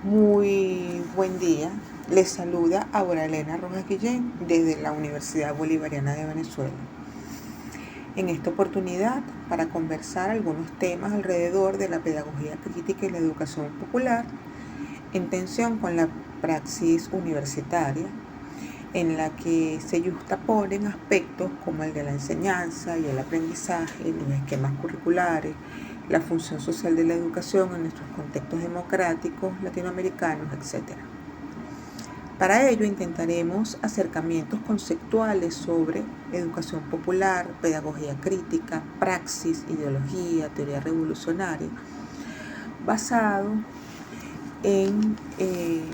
Muy buen día. Les saluda Aura Elena Rojas Guillén desde la Universidad Bolivariana de Venezuela. En esta oportunidad, para conversar algunos temas alrededor de la pedagogía crítica y la educación popular, en tensión con la praxis universitaria, en la que se justaponen aspectos como el de la enseñanza y el aprendizaje, los esquemas curriculares, la función social de la educación en nuestros contextos democráticos, latinoamericanos, etc. Para ello intentaremos acercamientos conceptuales sobre educación popular, pedagogía crítica, praxis, ideología, teoría revolucionaria, basado en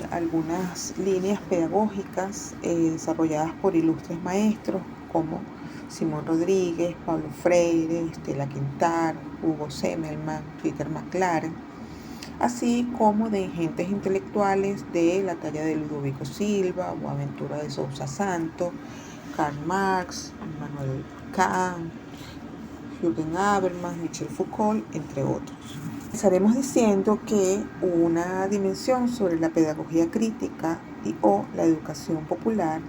algunas líneas pedagógicas desarrolladas por ilustres maestros como Simón Rodríguez, Pablo Freire, Estela Quintar, Hugo Semmelmann, Peter McLaren, así como de ingentes intelectuales de la talla de Ludovico Silva, Boaventura de Sousa Santos, Karl Marx, Immanuel Kant, Jürgen Habermas, Michel Foucault, entre otros. Estaremos diciendo que una dimensión sobre la pedagogía crítica o la educación popular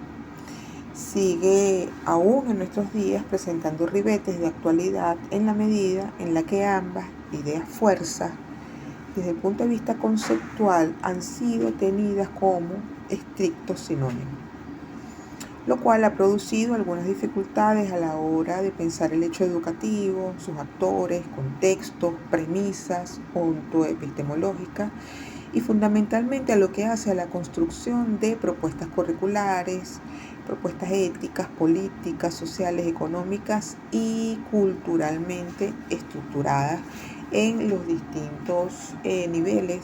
sigue aún en nuestros días presentando ribetes de actualidad en la medida en la que ambas ideas fuerzas, desde el punto de vista conceptual, han sido tenidas como estrictos sinónimos, lo cual ha producido algunas dificultades a la hora de pensar el hecho educativo, sus actores, contextos, premisas ontoepistemológicas y fundamentalmente a lo que hace a la construcción de propuestas curriculares, propuestas éticas, políticas, sociales, económicas y culturalmente estructuradas en los distintos niveles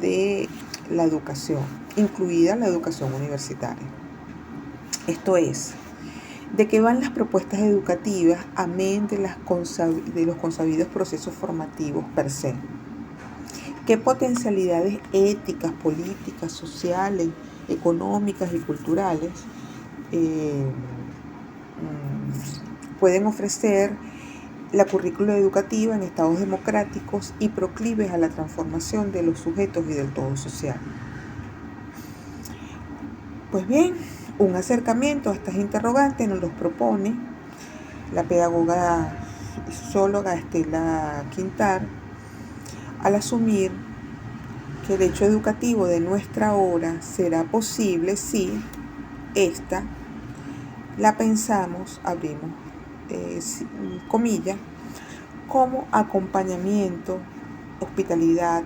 de la educación, incluida la educación universitaria. Esto es, ¿de qué van las propuestas educativas amén de los consabidos procesos formativos per se? ¿Qué potencialidades éticas, políticas, sociales, económicas y culturales pueden ofrecer la currícula educativa en estados democráticos y proclives a la transformación de los sujetos y del todo social? Pues bien, un acercamiento a estas interrogantes nos los propone la pedagoga y socióloga Estela Quintar al asumir que el hecho educativo de nuestra hora será posible si esta la pensamos, abrimos comillas, como acompañamiento, hospitalidad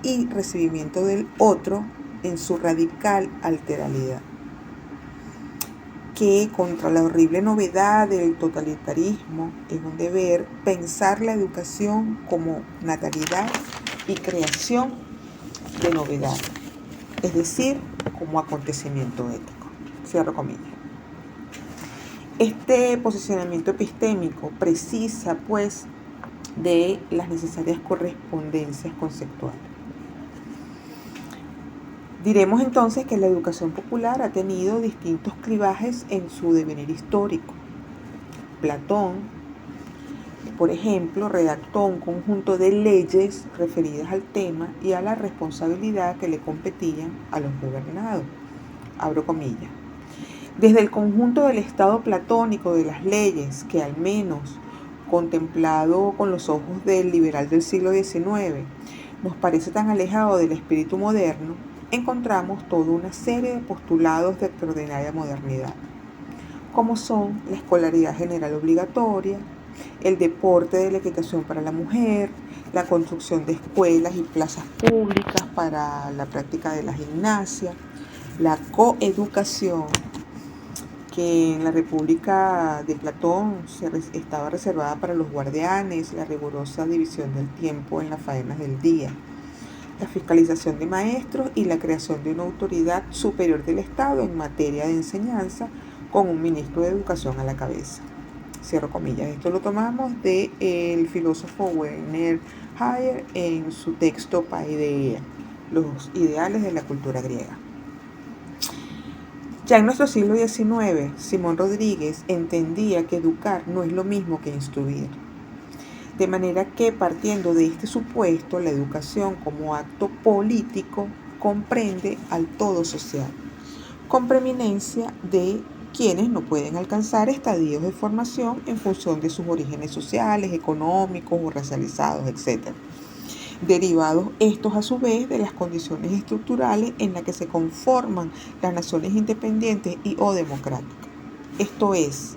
y recibimiento del otro en su radical alteralidad, que contra la horrible novedad del totalitarismo es un deber pensar la educación como natalidad y creación de novedad, es decir, como acontecimiento ético. Cierro comillas. Este posicionamiento epistémico precisa, pues, de las necesarias correspondencias conceptuales. Diremos entonces que la educación popular ha tenido distintos clivajes en su devenir histórico. Platón, por ejemplo, redactó un conjunto de leyes referidas al tema y a la responsabilidad que le competían a los gobernados. Abro comillas. Desde el conjunto del estado platónico de las leyes, que al menos contemplado con los ojos del liberal del siglo XIX, nos parece tan alejado del espíritu moderno, encontramos toda una serie de postulados de extraordinaria modernidad, como son la escolaridad general obligatoria, el deporte de la equitación para la mujer, la construcción de escuelas y plazas públicas para la práctica de la gimnasia, la coeducación, que en la República de Platón estaba reservada para los guardianes, la rigurosa división del tiempo en las faenas del día, la fiscalización de maestros y la creación de una autoridad superior del Estado en materia de enseñanza con un ministro de Educación a la cabeza. Cierro comillas. Esto lo tomamos del filósofo Werner Heyer en su texto Paideia, los ideales de la cultura griega. Ya en nuestro siglo XIX, Simón Rodríguez entendía que educar no es lo mismo que instruir. De manera que, partiendo de este supuesto, la educación como acto político comprende al todo social, con preeminencia de quienes no pueden alcanzar estadios de formación en función de sus orígenes sociales, económicos o racializados, etc. Derivados estos a su vez de las condiciones estructurales en las que se conforman las naciones independientes y o democráticas. Esto es,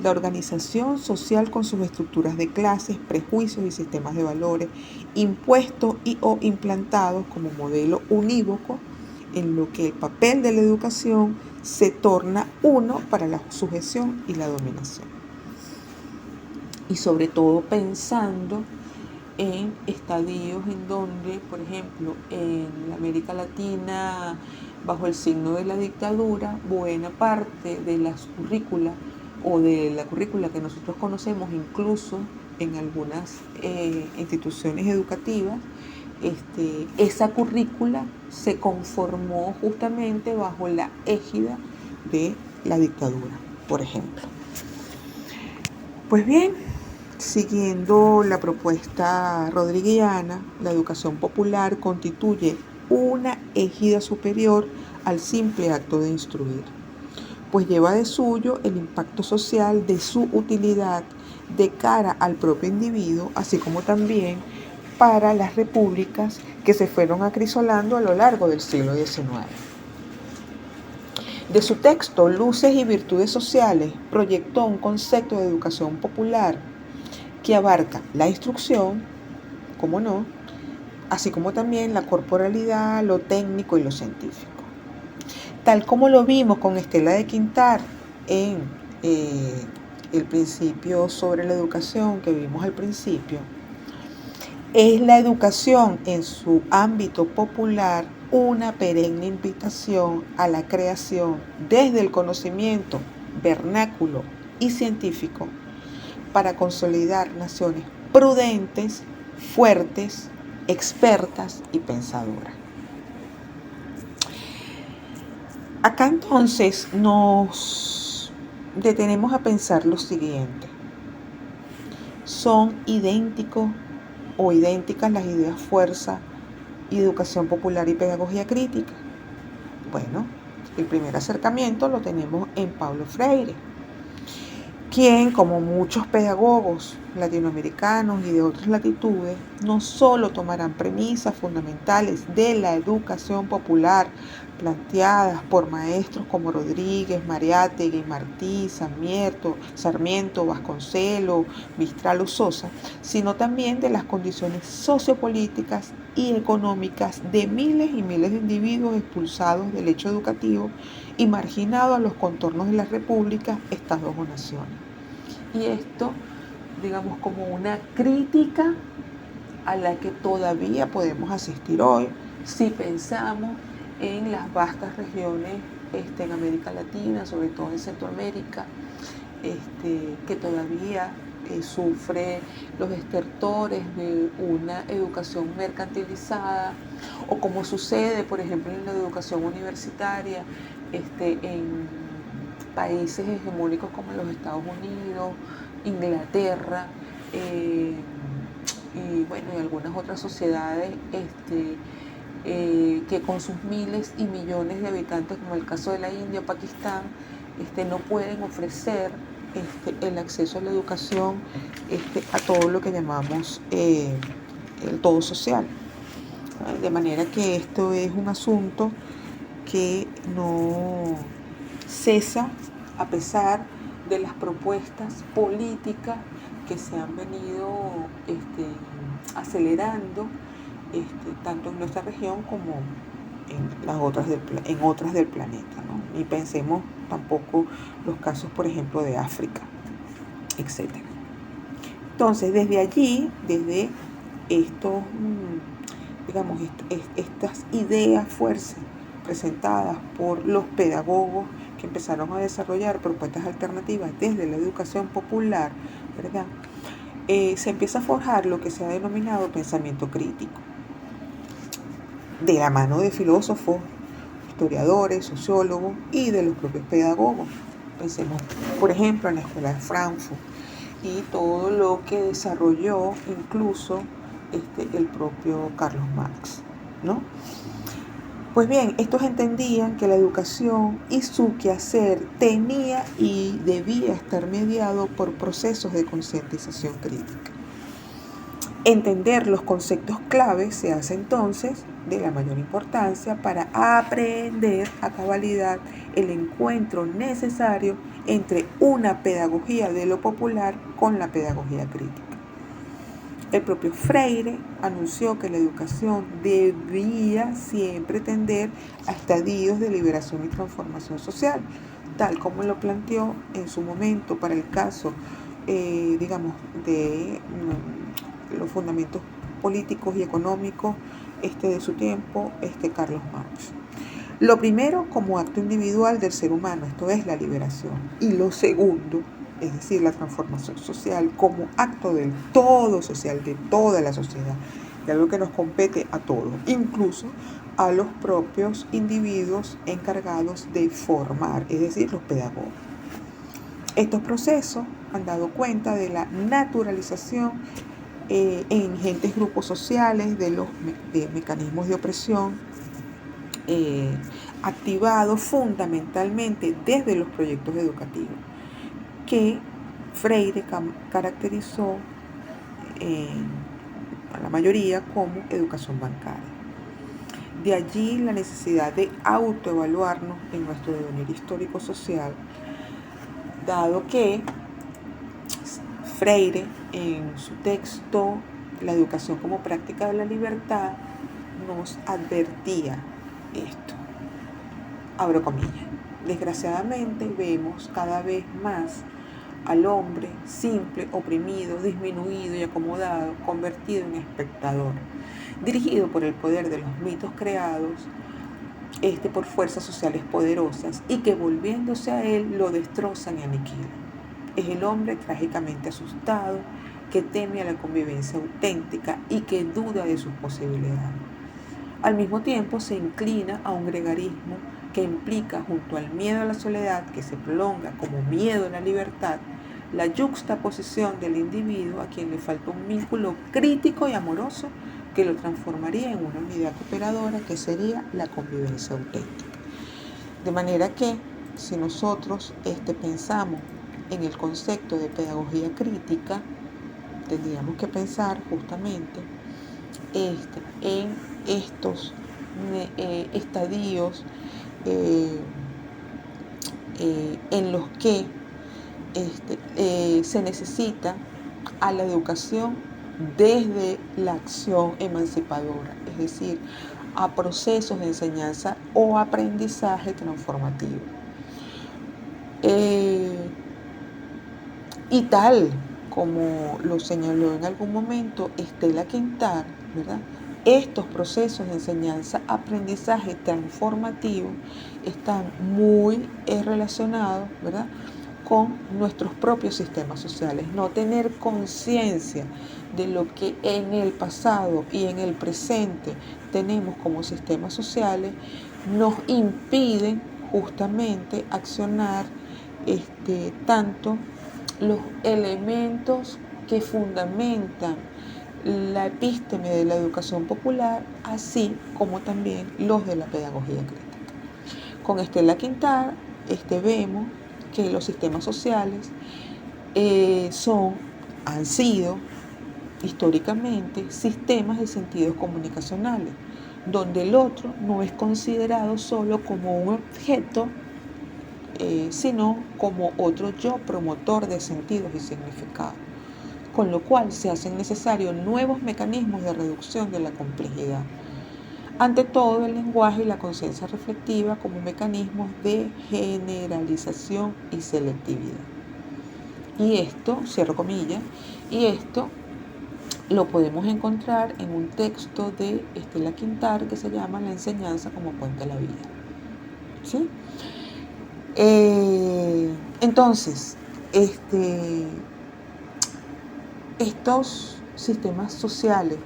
la organización social con sus estructuras de clases, prejuicios y sistemas de valores impuestos y o implantados como modelo unívoco en lo que el papel de la educación se torna uno para la sujeción y la dominación. Y sobre todo pensando en estadios en donde, por ejemplo, en la América Latina, bajo el signo de la dictadura, buena parte de las currículas o de la currícula que nosotros conocemos incluso en algunas instituciones educativas, esa currícula se conformó justamente bajo la égida de la dictadura, por ejemplo. Pues bien, siguiendo la propuesta rodriguiana, la educación popular constituye una égida superior al simple acto de instruir, pues lleva de suyo el impacto social de su utilidad de cara al propio individuo, así como también para las repúblicas que se fueron acrisolando a lo largo del siglo XIX. De su texto, Luces y Virtudes Sociales, proyectó un concepto de educación popular que abarca la instrucción, como no, así como también la corporalidad, lo técnico y lo científico. Tal como lo vimos con Estela de Quintar en el principio sobre la educación que vimos al principio, es la educación en su ámbito popular una perenne invitación a la creación desde el conocimiento vernáculo y científico para consolidar naciones prudentes, fuertes, expertas y pensadoras. Acá entonces nos detenemos a pensar lo siguiente. ¿Son idénticos o idénticas las ideas fuerza, educación popular y pedagogía crítica? Bueno, el primer acercamiento lo tenemos en Paulo Freire, quien, como muchos pedagogos latinoamericanos y de otras latitudes, no solo tomarán premisas fundamentales de la educación popular planteadas por maestros como Rodríguez, Mariátegui, Martí, Sarmiento, Vasconcelos, Mistral o Sosa, sino también de las condiciones sociopolíticas y económicas de miles y miles de individuos expulsados del hecho educativo y marginados a los contornos de las repúblicas, estados o naciones. Y esto, digamos, como una crítica a la que todavía podemos asistir hoy si pensamos en las vastas regiones en América Latina, sobre todo en Centroamérica, que todavía sufre los estertores de una educación mercantilizada, o como sucede, por ejemplo, en la educación universitaria en países hegemónicos como los Estados Unidos, Inglaterra, y bueno, y algunas otras sociedades que con sus miles y millones de habitantes, como el caso de la India o Pakistán, no pueden ofrecer el acceso a la educación a todo lo que llamamos el todo social. De manera que esto es un asunto que no cesa a pesar de las propuestas políticas que se han venido acelerando tanto en nuestra región como en otras del planeta, ¿no? Y pensemos tampoco los casos, por ejemplo, de África, etc. Entonces, desde allí, desde estos, digamos, estas ideas fuerzas presentadas por los pedagogos que empezaron a desarrollar propuestas alternativas desde la educación popular, ¿verdad? Se empieza a forjar lo que se ha denominado pensamiento crítico, de la mano de filósofos, historiadores, sociólogos y de los propios pedagogos. Pensemos, por ejemplo, en la Escuela de Frankfurt y todo lo que desarrolló incluso el propio Carlos Marx, ¿no? Pues bien, estos entendían que la educación y su quehacer tenía y debía estar mediado por procesos de concientización crítica. Entender los conceptos clave se hace entonces de la mayor importancia para aprender a cabalidad el encuentro necesario entre una pedagogía de lo popular con la pedagogía crítica. El propio Freire anunció que la educación debía siempre tender a estadios de liberación y transformación social, tal como lo planteó en su momento para el caso, de los fundamentos políticos y económicos de su tiempo, Carlos Marx. Lo primero, como acto individual del ser humano, esto es la liberación. Y lo segundo, es decir, la transformación social como acto del todo social, de toda la sociedad, de algo que nos compete a todos, incluso a los propios individuos encargados de formar, es decir, los pedagogos. Estos procesos han dado cuenta de la naturalización en ingentes grupos sociales de los mecanismos de opresión activados fundamentalmente desde los proyectos educativos, que Freire caracterizó a la mayoría como educación bancaria. De allí la necesidad de autoevaluarnos en nuestro devenir histórico-social, dado que Freire, en su texto La educación como práctica de la libertad, nos advertía esto. Abro comillas. Desgraciadamente vemos cada vez más al hombre simple, oprimido, disminuido y acomodado, convertido en espectador, dirigido por el poder de los mitos creados por fuerzas sociales poderosas y que volviéndose a él lo destrozan y aniquilan. Es el hombre trágicamente asustado, que teme a la convivencia auténtica y que duda de sus posibilidades. Al mismo tiempo se inclina a un gregarismo que implica, junto al miedo a la soledad, que se prolonga como miedo a la libertad, la yuxtaposición del individuo a quien le falta un vínculo crítico y amoroso que lo transformaría en una unidad operadora que sería la convivencia auténtica. De manera que, si nosotros pensamos en el concepto de pedagogía crítica, tendríamos que pensar justamente en estos estadios en los que se necesita a la educación desde la acción emancipadora, es decir, a procesos de enseñanza o aprendizaje transformativo. Y tal como lo señaló en algún momento Estela Quintar, ¿verdad? Estos procesos de enseñanza-aprendizaje transformativo están muy relacionados, ¿verdad?, con nuestros propios sistemas sociales. No tener conciencia de lo que en el pasado y en el presente tenemos como sistemas sociales nos impiden justamente accionar tanto los elementos que fundamentan la epísteme de la educación popular, así como también los de la pedagogía crítica. Con Estela Quintar vemos que los sistemas sociales han sido históricamente sistemas de sentidos comunicacionales, donde el otro no es considerado solo como un objeto, sino como otro yo promotor de sentidos y significados, con lo cual se hacen necesarios nuevos mecanismos de reducción de la complejidad. Ante todo, el lenguaje y la conciencia reflectiva como mecanismos de generalización y selectividad. Y esto, cierro comillas, y esto lo podemos encontrar en un texto de Estela Quintar que se llama La enseñanza como puente a la vida. ¿Sí? Entonces, estos sistemas sociales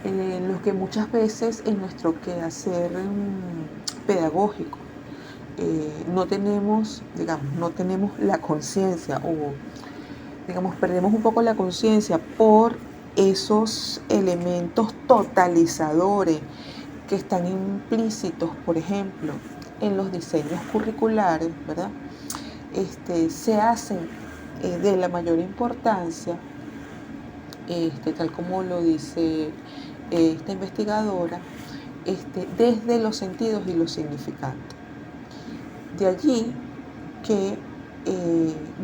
en los que muchas veces en nuestro quehacer pedagógico no tenemos la conciencia o perdemos un poco la conciencia por esos elementos totalizadores que están implícitos, por ejemplo, en los diseños curriculares, ¿verdad? Se hacen de la mayor importancia, tal como lo dice esta investigadora, desde los sentidos y los significantes. De allí que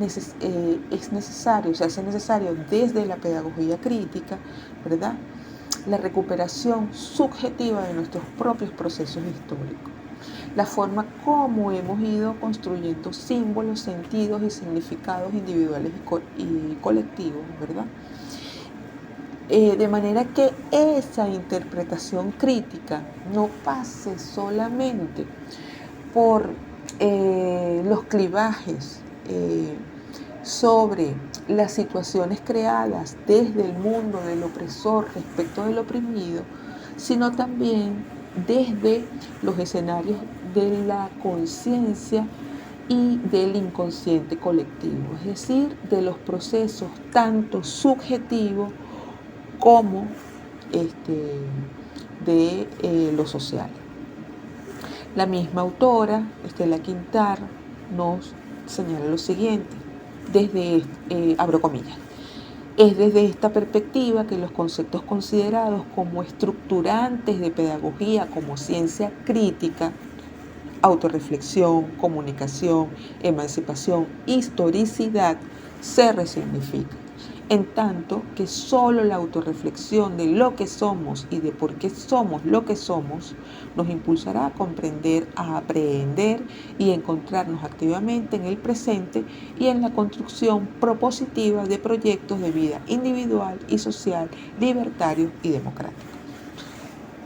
es necesario, se hace necesario desde la pedagogía crítica, ¿verdad?, la recuperación subjetiva de nuestros propios procesos históricos, la forma como hemos ido construyendo símbolos, sentidos y significados individuales y colectivos, ¿verdad? De manera que esa interpretación crítica no pase solamente por los clivajes sobre las situaciones creadas desde el mundo del opresor respecto del oprimido, sino también desde los escenarios de la conciencia y del inconsciente colectivo, es decir, de los procesos tanto subjetivos como de lo social. La misma autora, Estela Quintar, nos señala lo siguiente, abro comillas, es desde esta perspectiva que los conceptos considerados como estructurantes de pedagogía como ciencia crítica, autorreflexión, comunicación, emancipación, historicidad, se resignifican. En tanto que solo la autorreflexión de lo que somos y de por qué somos lo que somos nos impulsará a comprender, a aprender y encontrarnos activamente en el presente y en la construcción propositiva de proyectos de vida individual y social, libertarios y democráticos.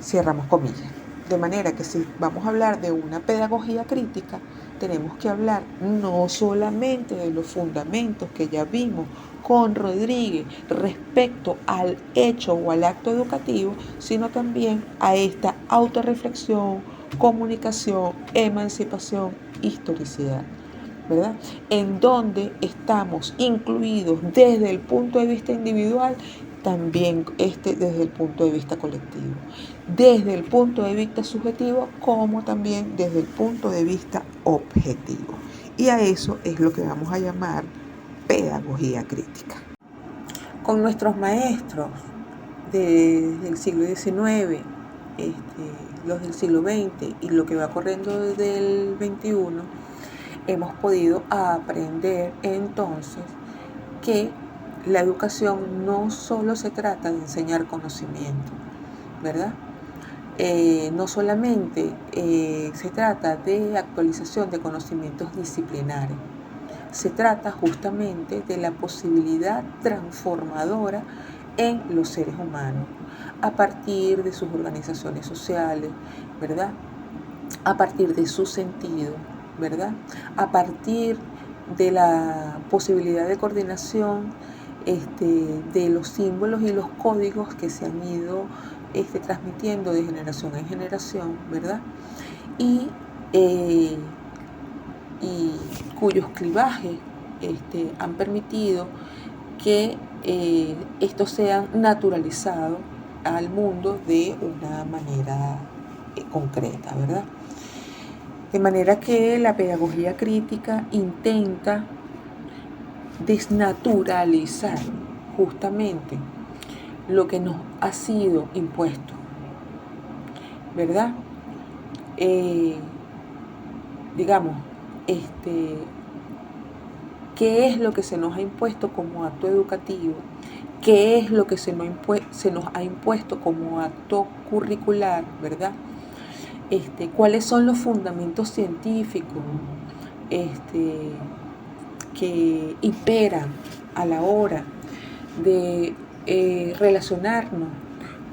Cerramos comillas. De manera que si vamos a hablar de una pedagogía crítica, tenemos que hablar no solamente de los fundamentos que ya vimos con Rodríguez respecto al hecho o al acto educativo, sino también a esta autorreflexión, comunicación, emancipación, historicidad, ¿verdad? En donde estamos incluidos desde el punto de vista individual, también desde el punto de vista colectivo, desde el punto de vista subjetivo como también desde el punto de vista objetivo. Y a eso es lo que vamos a llamar pedagogía crítica. Con nuestros maestros del siglo XIX, los del siglo XX y lo que va corriendo desde el XXI, hemos podido aprender entonces que la educación no solo se trata de enseñar conocimiento, ¿verdad? No solamente se trata de actualización de conocimientos disciplinares, se trata justamente de la posibilidad transformadora en los seres humanos, a partir de sus organizaciones sociales, ¿verdad? A partir de su sentido, ¿verdad? A partir de la posibilidad de coordinación de los símbolos y los códigos que se han ido transmitiendo de generación en generación, ¿verdad? Y cuyos clivajes han permitido que estos sean naturalizados al mundo de una manera concreta, ¿verdad? De manera que la pedagogía crítica intenta desnaturalizar justamente lo que nos ha sido impuesto, ¿verdad? ¿Qué es lo que se nos ha impuesto como acto educativo? ¿Qué es lo que se nos ha impuesto como acto curricular, ¿verdad? ¿Cuáles son los fundamentos científicos que imperan a la hora de relacionarnos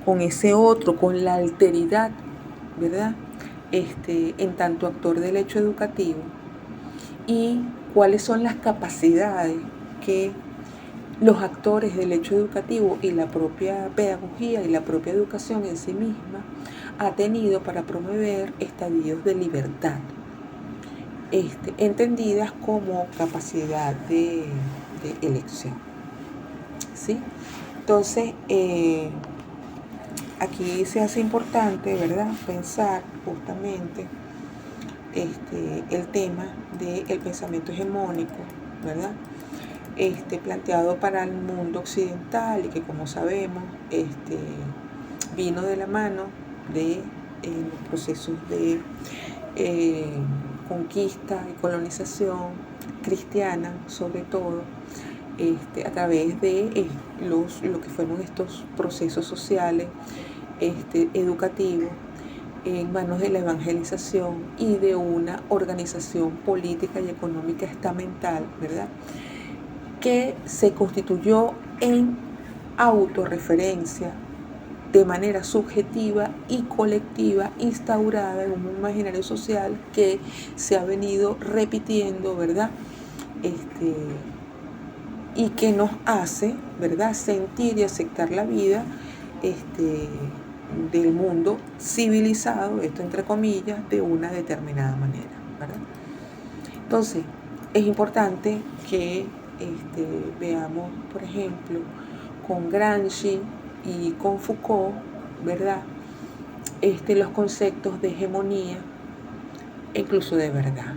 con ese otro, con la alteridad, ¿verdad? En tanto actor del hecho educativo? Y cuáles son las capacidades que los actores del hecho educativo y la propia pedagogía y la propia educación en sí misma ha tenido para promover estadios de libertad, entendidas como capacidad de elección, ¿sí? Entonces, aquí se hace importante, ¿verdad?, pensar justamente el tema del pensamiento hegemónico, ¿verdad?, planteado para el mundo occidental y que, como sabemos, vino de la mano de los procesos de conquista y colonización cristiana, sobre todo, a través de lo que fueron estos procesos sociales, educativos, en manos de la evangelización y de una organización política y económica estamental, ¿verdad?, que se constituyó en autorreferencia de manera subjetiva y colectiva, instaurada en un imaginario social que se ha venido repitiendo, ¿verdad?, y que nos hace, ¿verdad?, sentir y aceptar la vida del mundo civilizado, esto entre comillas, de una determinada manera, ¿verdad? Entonces, es importante que veamos, por ejemplo, con Gramsci y con Foucault, ¿verdad?, los conceptos de hegemonía e incluso de verdad.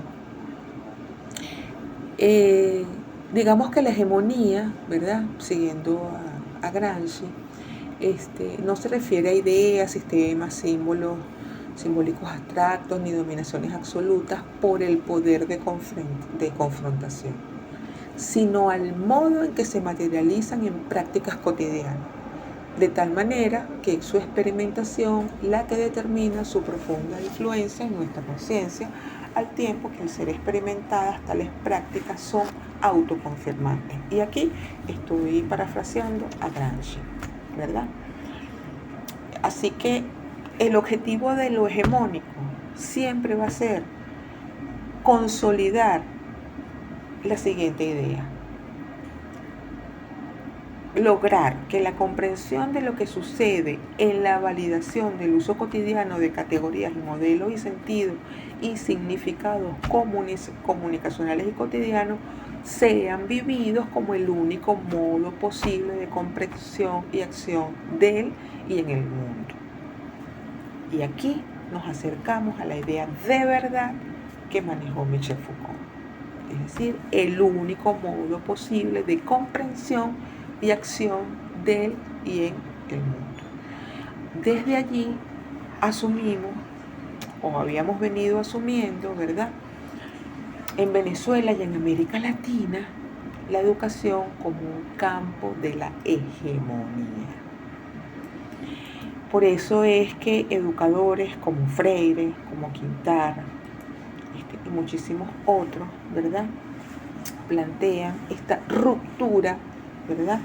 Digamos que la hegemonía, ¿verdad?, siguiendo a Gramsci, no se refiere a ideas, sistemas, símbolos, simbólicos abstractos ni dominaciones absolutas por el poder de confrontación, sino al modo en que se materializan en prácticas cotidianas, de tal manera que es su experimentación la que determina su profunda influencia en nuestra conciencia, al tiempo que al ser experimentadas tales prácticas son autoconfirmantes. Y aquí estoy parafraseando a Gramsci, ¿verdad? Así que el objetivo de lo hegemónico siempre va a ser consolidar la siguiente idea: lograr que la comprensión de lo que sucede en la validación del uso cotidiano de categorías y modelos y sentidos y significados comunicacionales y cotidianos sean vividos como el único modo posible de comprensión y acción del y en el mundo. Y aquí nos acercamos a la idea de verdad que manejó Michel Foucault, es decir, el único modo posible de comprensión y acción del y en el mundo. Desde allí asumimos, o habíamos venido asumiendo, ¿verdad?, en Venezuela y en América Latina, la educación como un campo de la hegemonía. Por eso es que educadores como Freire, como Quintana, y muchísimos otros, ¿verdad?, plantean esta ruptura, ¿verdad?,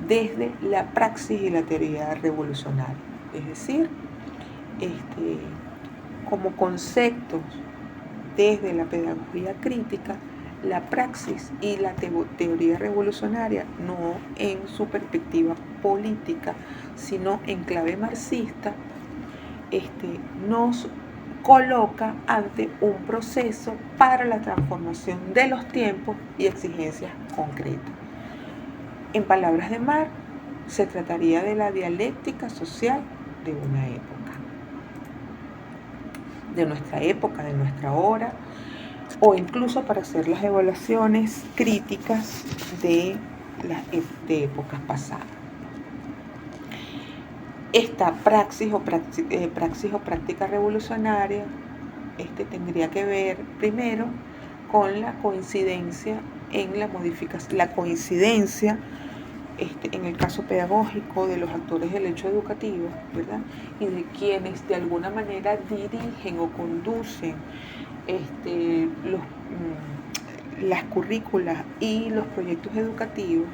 desde la praxis y la teoría revolucionaria. Es decir, como conceptos desde la pedagogía crítica, la praxis y la teoría revolucionaria, no en su perspectiva política, sino en clave marxista, nos coloca ante un proceso para la transformación de los tiempos y exigencias concretas. En palabras de Marx, se trataría de la dialéctica social de una época, de nuestra época, de nuestra hora, o incluso para hacer las evaluaciones críticas de épocas pasadas. Esta praxis o práctica revolucionaria tendría que ver primero con la coincidencia en la modificación, la coincidencia en el caso pedagógico de los actores del hecho educativo, ¿verdad?, y de quienes de alguna manera dirigen o conducen las currículas y los proyectos educativos.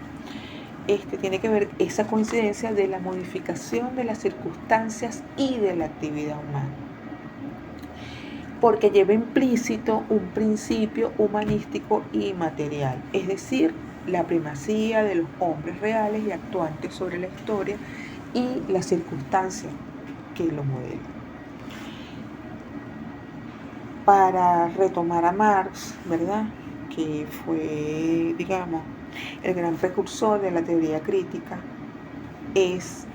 Tiene que ver esa coincidencia de la modificación de las circunstancias y de la actividad humana, porque lleva implícito un principio humanístico y material, es decir, la primacía de los hombres reales y actuantes sobre la historia y las circunstancias que lo modelan. Para retomar a Marx, ¿verdad?, que fue, digamos, el gran precursor de la teoría crítica, es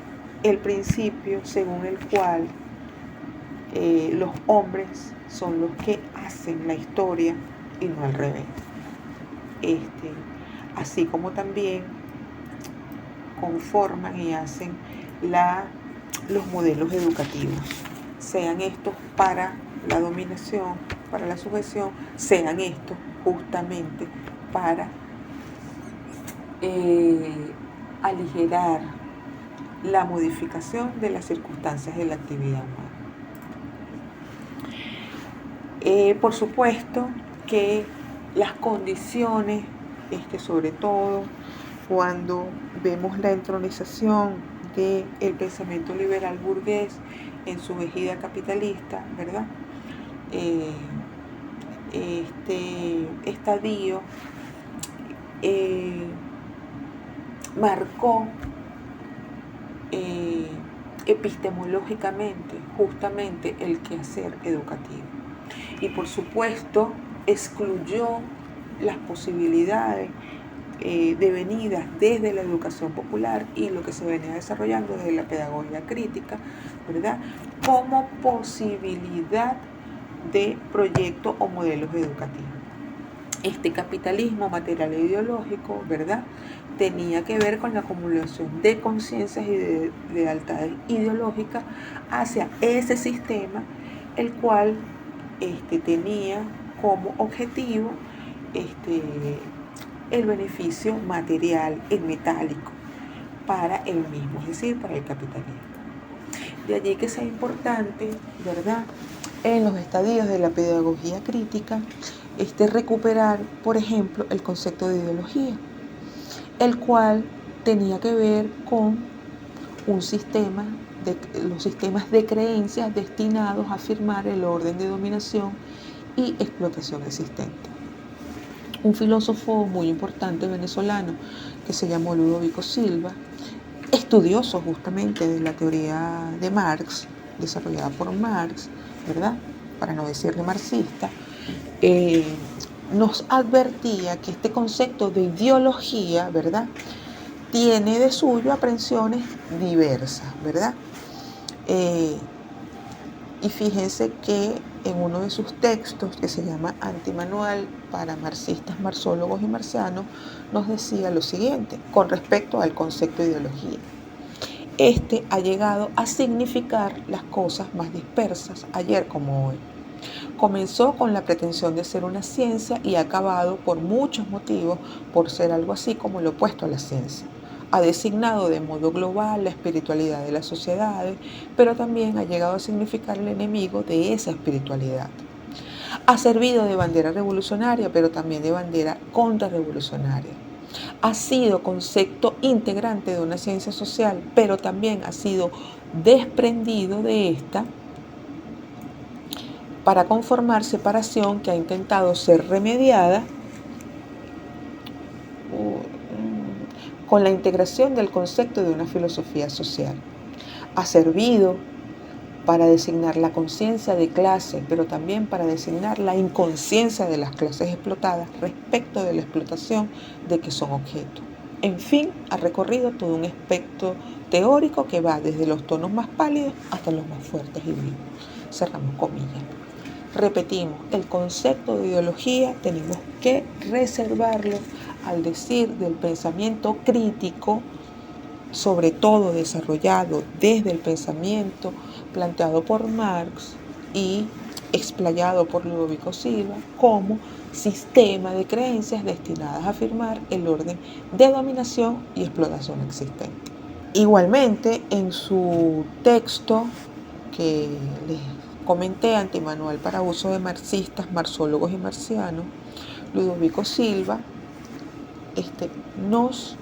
el principio según el cual los hombres son los que hacen la historia y no al revés. Así como también conforman y hacen los modelos educativos, sean estos para la dominación, para la sujeción, sean estos justamente para aligerar la modificación de las circunstancias de la actividad humana. Por supuesto que las condiciones, sobre todo cuando vemos la entronización del pensamiento liberal burgués en su ejida capitalista, ¿verdad? Este estadio marcó epistemológicamente justamente el quehacer educativo y por supuesto excluyó las posibilidades devenidas desde la educación popular y lo que se venía desarrollando desde la pedagogía crítica, ¿verdad? Como posibilidad de proyectos o modelos educativos. Este capitalismo material e ideológico, ¿verdad?, tenía que ver con la acumulación de conciencias y de lealtades ideológicas hacia ese sistema, el cual tenía como objetivo el beneficio material en metálico para el mismo, es decir, para el capitalismo. De allí que sea importante, ¿verdad?, en los estadios de la pedagogía crítica, recuperar, por ejemplo, el concepto de ideología, el cual tenía que ver con los sistemas de creencias destinados a afirmar el orden de dominación y explotación existente. Un filósofo muy importante venezolano que se llamó Ludovico Silva, estudioso justamente de la teoría de Marx, desarrollada por Marx, ¿verdad?, para no decirle marxista, nos advertía que este concepto de ideología, ¿verdad?, tiene de suyo aprehensiones diversas, ¿verdad? Y fíjense que en uno de sus textos, que se llama Antimanual para marxistas, marxólogos y marxianos, nos decía lo siguiente con respecto al concepto de ideología. Ha llegado a significar las cosas más dispersas, ayer como hoy. Comenzó con la pretensión de ser una ciencia y ha acabado, por muchos motivos, por ser algo así como lo opuesto a la ciencia. Ha designado de modo global la espiritualidad de las sociedades, pero también ha llegado a significar el enemigo de esa espiritualidad. Ha servido de bandera revolucionaria, pero también de bandera contrarrevolucionaria. Ha sido concepto integrante de una ciencia social, pero también ha sido desprendido de esta para conformar separación que ha intentado ser remediada con la integración del concepto de una filosofía social. Ha servido para designar la conciencia de clase, pero también para designar la inconsciencia de las clases explotadas respecto de la explotación de que son objeto. En fin, ha recorrido todo un espectro teórico que va desde los tonos más pálidos hasta los más fuertes y vivos. Cerramos comillas. Repetimos, el concepto de ideología tenemos que reservarlo al decir del pensamiento crítico, sobre todo desarrollado desde el pensamiento planteado por Marx y explayado por Ludovico Silva como sistema de creencias destinadas a afirmar el orden de dominación y explotación existente. Igualmente, en su texto que les comenté, Antimanual para uso de marxistas, marxólogos y marxianos, Ludovico Silva nos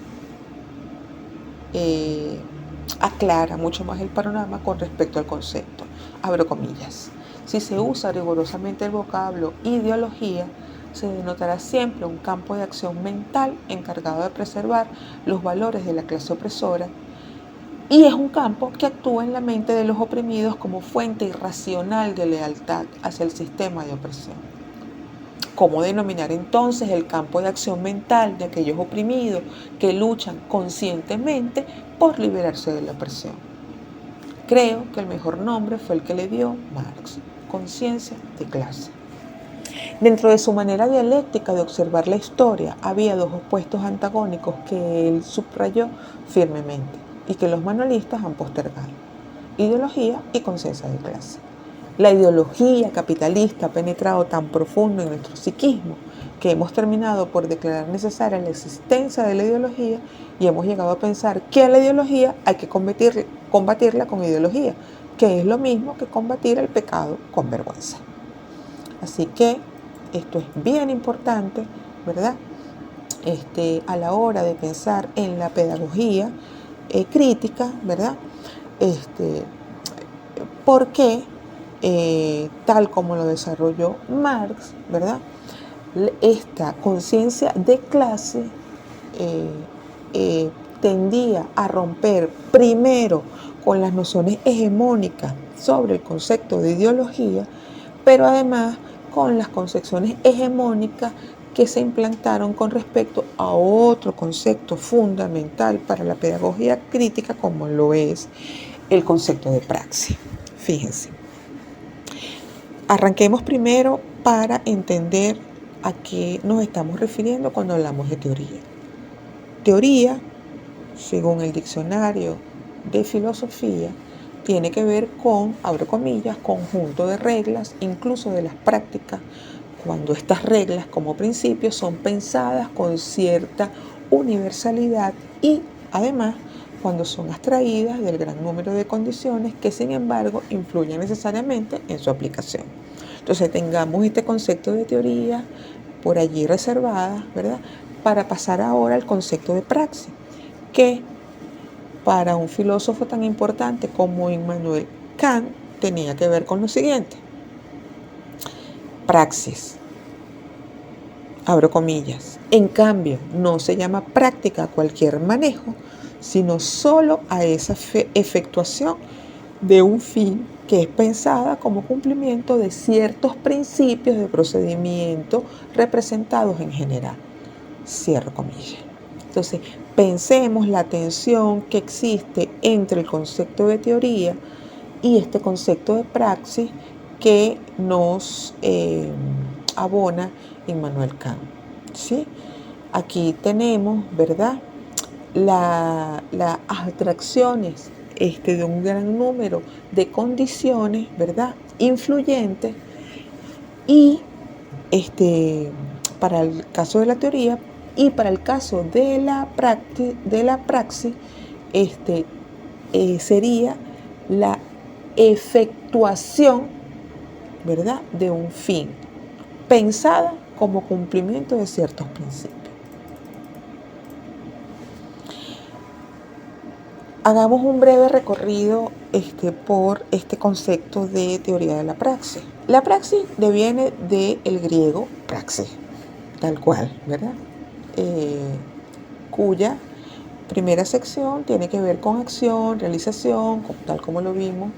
aclara mucho más el panorama con respecto al concepto. Abro comillas. Si se usa rigurosamente el vocablo ideología, se denotará siempre un campo de acción mental encargado de preservar los valores de la clase opresora, y es un campo que actúa en la mente de los oprimidos como fuente irracional de lealtad hacia el sistema de opresión. ¿Cómo denominar entonces el campo de acción mental de aquellos oprimidos que luchan conscientemente por liberarse de la opresión? Creo que el mejor nombre fue el que le dio Marx, conciencia de clase. Dentro de su manera dialéctica de observar la historia, había dos opuestos antagónicos que él subrayó firmemente y que los manualistas han postergado: ideología y conciencia de clase. La ideología capitalista ha penetrado tan profundo en nuestro psiquismo que hemos terminado por declarar necesaria la existencia de la ideología y hemos llegado a pensar que a la ideología hay que combatirla con ideología, que es lo mismo que combatir el pecado con vergüenza. Así que esto es bien importante, ¿verdad? A la hora de pensar en la pedagogía crítica, ¿verdad? Porque tal como lo desarrolló Marx, ¿verdad? Esta conciencia de clase tendía a romper primero con las nociones hegemónicas sobre el concepto de ideología, pero además con las concepciones hegemónicas que se implantaron con respecto a otro concepto fundamental para la pedagogía crítica, como lo es el concepto de praxis. Fíjense. Arranquemos primero para entender a qué nos estamos refiriendo cuando hablamos de teoría. Teoría, según el diccionario de filosofía, tiene que ver con, abro comillas, conjunto de reglas, incluso de las prácticas, cuando estas reglas como principio son pensadas con cierta universalidad y además cuando son abstraídas del gran número de condiciones que sin embargo influyen necesariamente en su aplicación. Entonces tengamos este concepto de teoría por allí reservada, ¿verdad? Para pasar ahora al concepto de praxis, que para un filósofo tan importante como Immanuel Kant tenía que ver con lo siguiente. Praxis, abro comillas, en cambio no se llama práctica a cualquier manejo, sino solo a esa efectuación de un fin que es pensada como cumplimiento de ciertos principios de procedimiento representados en general. Cierro comillas. Entonces, pensemos la tensión que existe entre el concepto de teoría y este concepto de praxis que nos abona Immanuel Kant. ¿Sí? Aquí tenemos, ¿verdad?, las abstracciones de un gran número de condiciones, ¿verdad?, influyentes, y para el caso de la teoría y para el caso de la praxis, sería la efectuación, ¿verdad?, de un fin, pensada como cumplimiento de ciertos principios. Hagamos un breve recorrido por este concepto de teoría de la praxis. La praxis deviene del griego praxis, tal cual, ¿verdad? Cuya primera sección tiene que ver con acción, realización, tal como lo vimos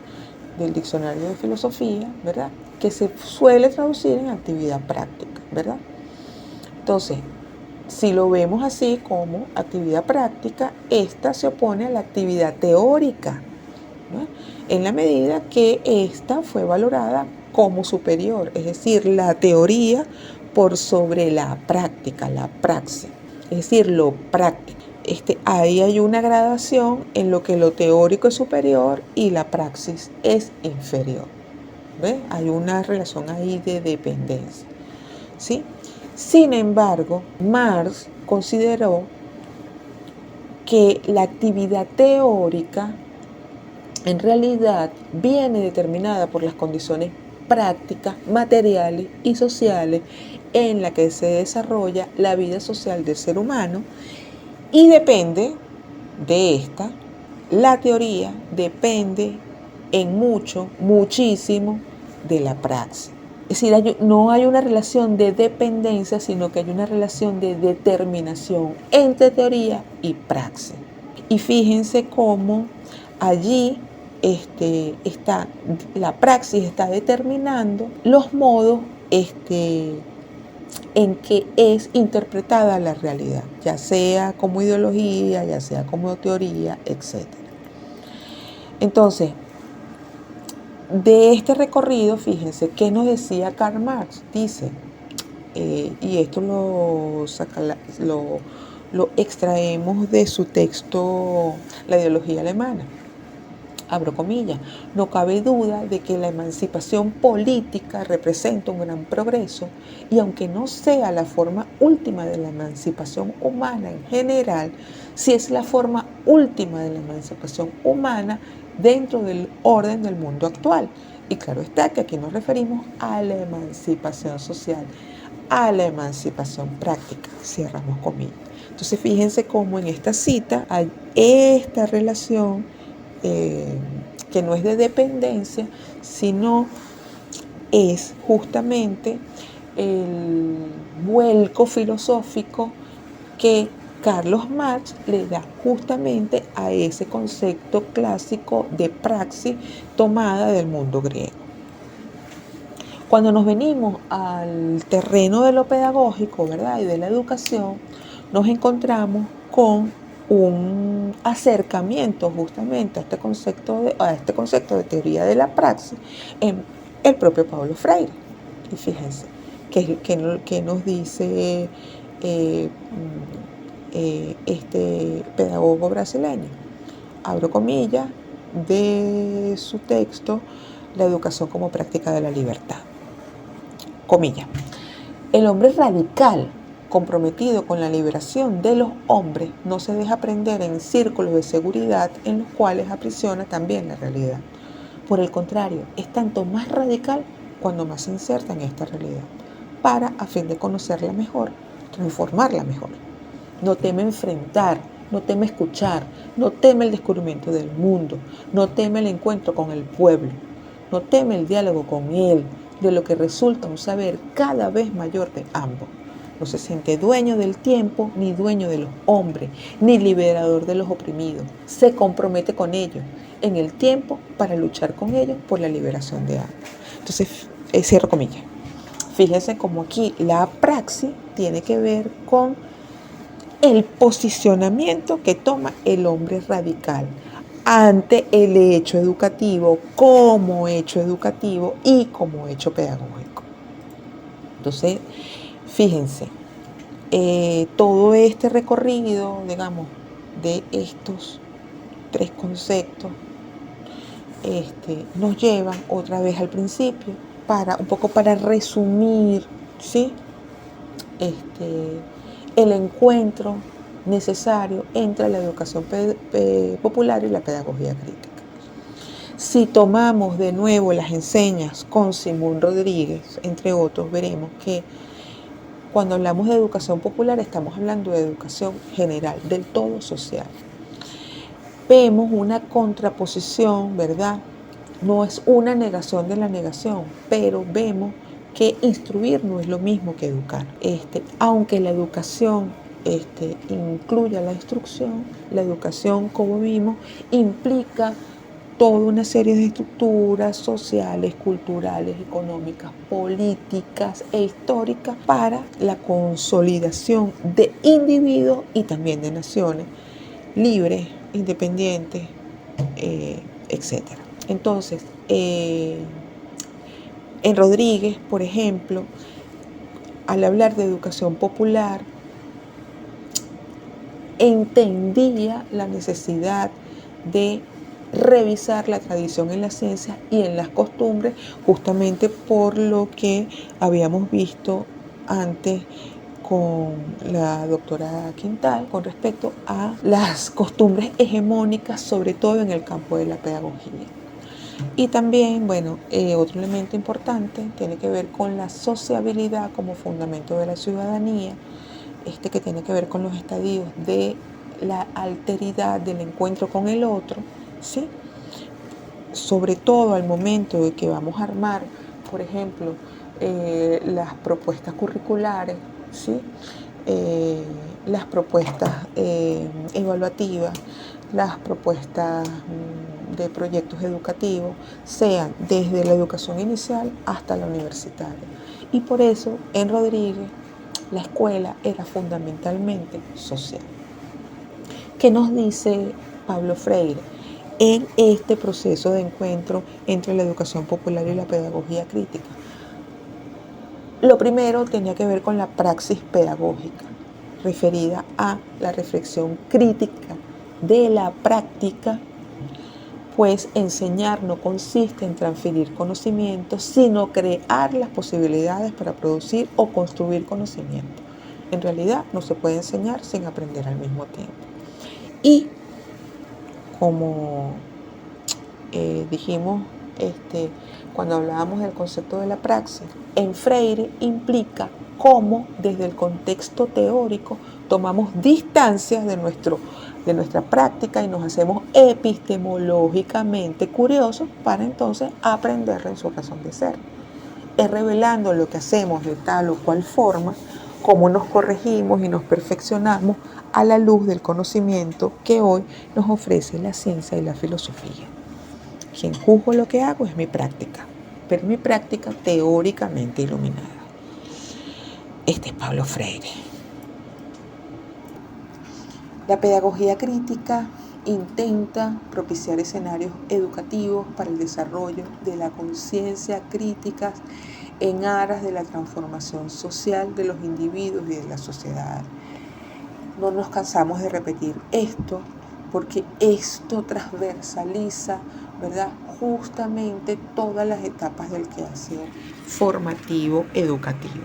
del diccionario de filosofía, ¿verdad?, que se suele traducir en actividad práctica, ¿verdad? Entonces, si lo vemos así como actividad práctica, esta se opone a la actividad teórica, ¿no?, en la medida que esta fue valorada como superior, es decir, la teoría por sobre la práctica, la praxis, es decir, lo práctico. Ahí hay una gradación en lo que lo teórico es superior y la praxis es inferior. ¿Ves? Hay una relación ahí de dependencia, ¿sí? Sin embargo, Marx consideró que la actividad teórica en realidad viene determinada por las condiciones prácticas, materiales y sociales en las que se desarrolla la vida social del ser humano, y depende de esta, la teoría depende en muchísimo de la praxis. Es decir, no hay una relación de dependencia, sino que hay una relación de determinación entre teoría y praxis. Y fíjense cómo allí la praxis está determinando los modos en que es interpretada la realidad, ya sea como ideología, ya sea como teoría, etc. Entonces, De este recorrido, fíjense, ¿qué nos decía Karl Marx? Dice, y esto lo extraemos de su texto La ideología alemana. Abro comillas, no cabe duda de que la emancipación política representa un gran progreso y aunque no sea la forma última de la emancipación humana en general, sí es la forma última de la emancipación humana dentro del orden del mundo actual. Y claro está que aquí nos referimos a la emancipación social, a la emancipación práctica, cerramos comillas. Entonces fíjense cómo en esta cita hay esta relación que no es de dependencia, sino es justamente el vuelco filosófico que Carlos Marx le da justamente a ese concepto clásico de praxis tomada del mundo griego. Cuando nos venimos al terreno de lo pedagógico, ¿verdad? Y de la educación, nos encontramos con un acercamiento justamente a este concepto de teoría de la praxis en el propio Paulo Freire. Y fíjense, que nos dice este pedagogo brasileño. Abro comillas de su texto, La educación como práctica de la libertad. Comillas. El hombre radical, comprometido con la liberación de los hombres, no se deja prender en círculos de seguridad en los cuales aprisiona también la realidad. Por el contrario, es tanto más radical cuando más se inserta en esta realidad, para, a fin de conocerla mejor, transformarla mejor. No teme enfrentar, no teme escuchar, no teme el descubrimiento del mundo, no teme el encuentro con el pueblo, no teme el diálogo con él, de lo que resulta un saber cada vez mayor de ambos. No se siente dueño del tiempo, ni dueño de los hombres, ni liberador de los oprimidos. Se compromete con ellos en el tiempo para luchar con ellos por la liberación de ambos. Entonces, cierro comillas. Fíjense cómo aquí la praxis tiene que ver con el posicionamiento que toma el hombre radical ante el hecho educativo como hecho educativo y como hecho pedagógico. Entonces, fíjense, todo este recorrido, digamos, de estos tres conceptos nos llevan otra vez al principio, un poco para resumir, ¿sí? El encuentro necesario entre la educación popular y la pedagogía crítica. Si tomamos de nuevo las enseñas con Simón Rodríguez, entre otros, veremos que cuando hablamos de educación popular estamos hablando de educación general, del todo social. Vemos una contraposición, ¿verdad? No es una negación de la negación, pero vemos que instruir no es lo mismo que educar. Aunque la educación incluya la instrucción, la educación, como vimos, implica toda una serie de estructuras sociales, culturales, económicas, políticas e históricas para la consolidación de individuos y también de naciones libres, independientes, etc. Entonces, en Rodríguez, por ejemplo, al hablar de educación popular, entendía la necesidad de revisar la tradición en la ciencia y en las costumbres, justamente por lo que habíamos visto antes con la doctora Quintal con respecto a las costumbres hegemónicas, sobre todo en el campo de la pedagogía. Y también, bueno, otro elemento importante tiene que ver con la sociabilidad como fundamento de la ciudadanía, que tiene que ver con los estadios de la alteridad del encuentro con el otro, ¿sí? Sobre todo al momento de que vamos a armar, por ejemplo, las propuestas curriculares, ¿sí? Las propuestas evaluativas, las propuestas de proyectos educativos, sean desde la educación inicial hasta la universitaria. Y por eso, en Rodríguez, la escuela era fundamentalmente social. ¿Qué nos dice Pablo Freire? en este proceso de encuentro entre la educación popular y la pedagogía crítica. Lo primero tenía que ver con la praxis pedagógica, referida a la reflexión crítica de la práctica, pues enseñar no consiste en transferir conocimiento, sino crear las posibilidades para producir o construir conocimiento. En realidad no se puede enseñar sin aprender al mismo tiempo. Y como dijimos cuando hablábamos del concepto de la praxis, en Freire implica cómo desde el contexto teórico tomamos distancias de nuestra práctica y nos hacemos epistemológicamente curiosos para entonces aprenderla en su razón de ser. Es revelando lo que hacemos de tal o cual forma, cómo nos corregimos y nos perfeccionamos a la luz del conocimiento que hoy nos ofrece la ciencia y la filosofía. Quien juzgo lo que hago es mi práctica, pero mi práctica teóricamente iluminada. Este es Pablo Freire. La pedagogía crítica intenta propiciar escenarios educativos para el desarrollo de la conciencia crítica en aras de la transformación social de los individuos y de la sociedad. No nos cansamos de repetir esto porque esto transversaliza, ¿verdad?, justamente todas las etapas del quehacer formativo educativo.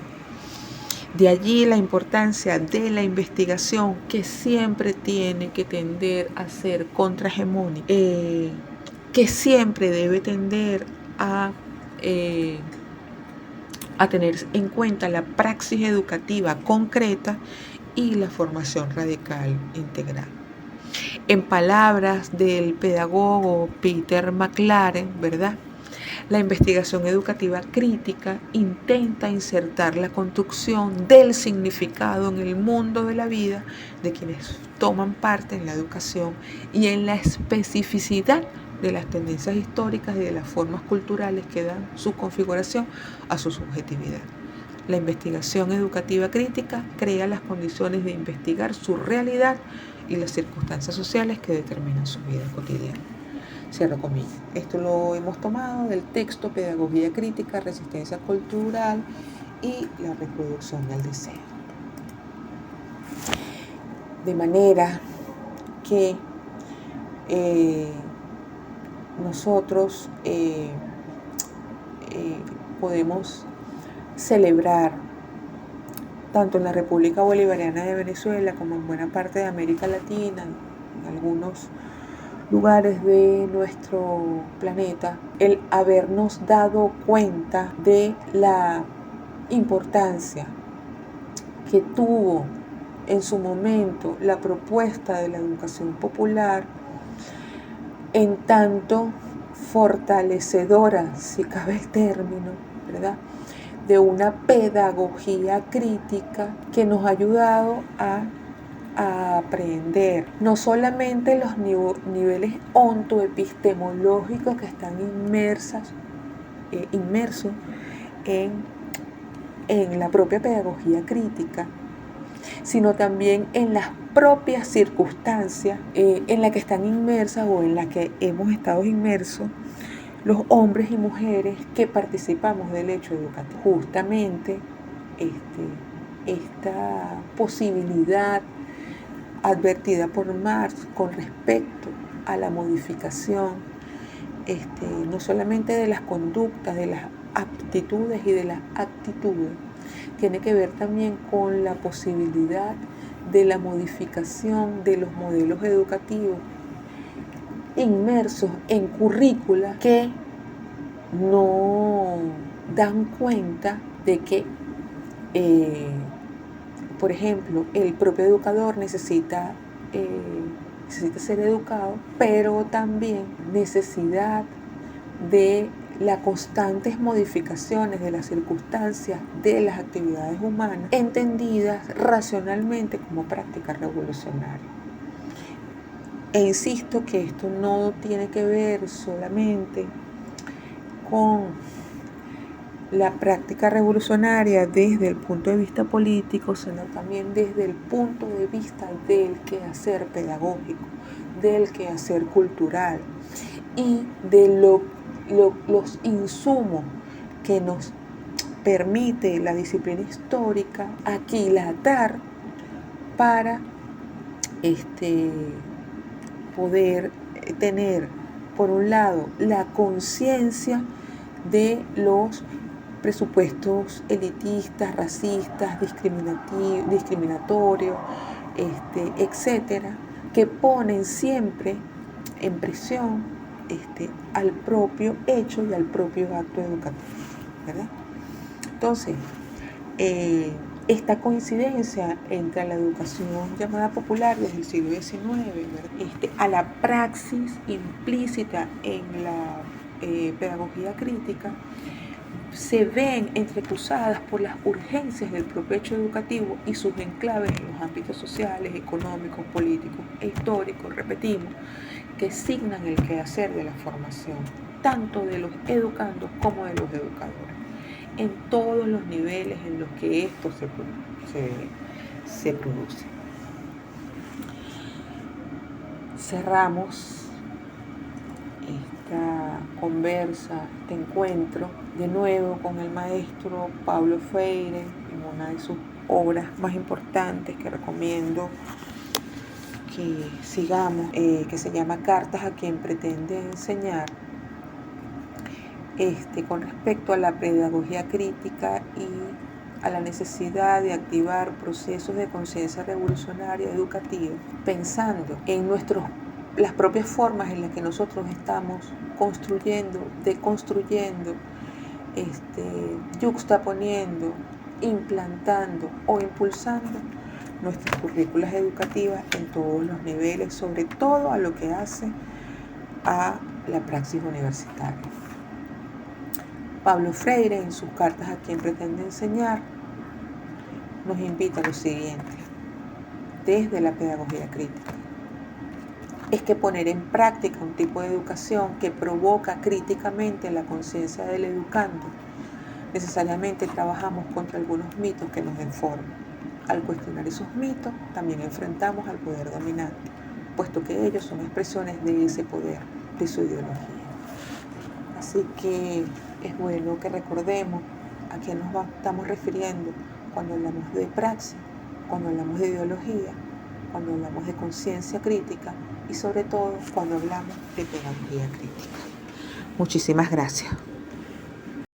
De allí la importancia de la investigación, que siempre tiene que tender a ser contrahegemónica, que siempre debe tender a tener en cuenta la praxis educativa concreta y la formación radical integral. En palabras del pedagogo Peter McLaren, ¿verdad?, la investigación educativa crítica intenta insertar la construcción del significado en el mundo de la vida de quienes toman parte en la educación y en la especificidad de las tendencias históricas y de las formas culturales que dan su configuración a su subjetividad. La investigación educativa crítica crea las condiciones de investigar su realidad y las circunstancias sociales que determinan su vida cotidiana. Cierro comillas. Esto lo hemos tomado del texto Pedagogía Crítica, Resistencia Cultural y la Reproducción del Deseo. De manera que nosotros podemos celebrar tanto en la República Bolivariana de Venezuela como en buena parte de América Latina, en algunos lugares de nuestro planeta, el habernos dado cuenta de la importancia que tuvo en su momento la propuesta de la educación popular, en tanto fortalecedora, si cabe el término, ¿verdad?, de una pedagogía crítica que nos ha ayudado a aprender no solamente los niveles ontoepistemológicos que están inmersos en la propia pedagogía crítica, sino también en las propias circunstancias en las que están inmersas o en las que hemos estado inmersos los hombres y mujeres que participamos del hecho educativo. Justamente esta posibilidad advertida por Marx con respecto a la modificación no solamente de las conductas, de las aptitudes y de las actitudes, tiene que ver también con la posibilidad de la modificación de los modelos educativos inmersos en currícula que no dan cuenta de que, por ejemplo, el propio educador necesita ser educado, pero también necesidad de las constantes modificaciones de las circunstancias de las actividades humanas, entendidas racionalmente como práctica revolucionaria. E insisto que esto no tiene que ver solamente con la práctica revolucionaria desde el punto de vista político, sino también desde el punto de vista del quehacer pedagógico, del quehacer cultural y de los insumos que nos permite la disciplina histórica aquilatar para poder tener, por un lado, la conciencia de los presupuestos elitistas, racistas, discriminatorios, etcétera, que ponen siempre en presión al propio hecho y al propio acto educativo, ¿verdad? Entonces, esta coincidencia entre la educación llamada popular desde el siglo XIX, a la praxis implícita en la pedagogía crítica, se ven entrecruzadas por las urgencias del propio hecho educativo y sus enclaves en los ámbitos sociales, económicos, políticos e históricos, repetimos, que signan el quehacer de la formación, tanto de los educandos como de los educadores, en todos los niveles en los que esto se produce. Cerramos esta conversa, este encuentro, de nuevo con el maestro Paulo Freire, en una de sus obras más importantes que recomiendo que sigamos, que se llama Cartas a quien pretende enseñar, con respecto a la pedagogía crítica y a la necesidad de activar procesos de conciencia revolucionaria educativa, pensando en las propias formas en las que nosotros estamos construyendo, deconstruyendo, yuxtaponiendo, implantando o impulsando nuestras currículas educativas en todos los niveles, sobre todo a lo que hace a la praxis universitaria. Paulo Freire, en sus Cartas a quien pretende enseñar, nos invita a lo siguiente, desde la pedagogía crítica. Es que poner en práctica un tipo de educación que provoca críticamente la conciencia del educando, necesariamente trabajamos contra algunos mitos que nos deforman. Al cuestionar esos mitos, también enfrentamos al poder dominante, puesto que ellos son expresiones de ese poder, de su ideología. Así que es bueno que recordemos a qué nos estamos refiriendo cuando hablamos de praxis, cuando hablamos de ideología, cuando hablamos de conciencia crítica y sobre todo cuando hablamos de pedagogía crítica. Muchísimas gracias.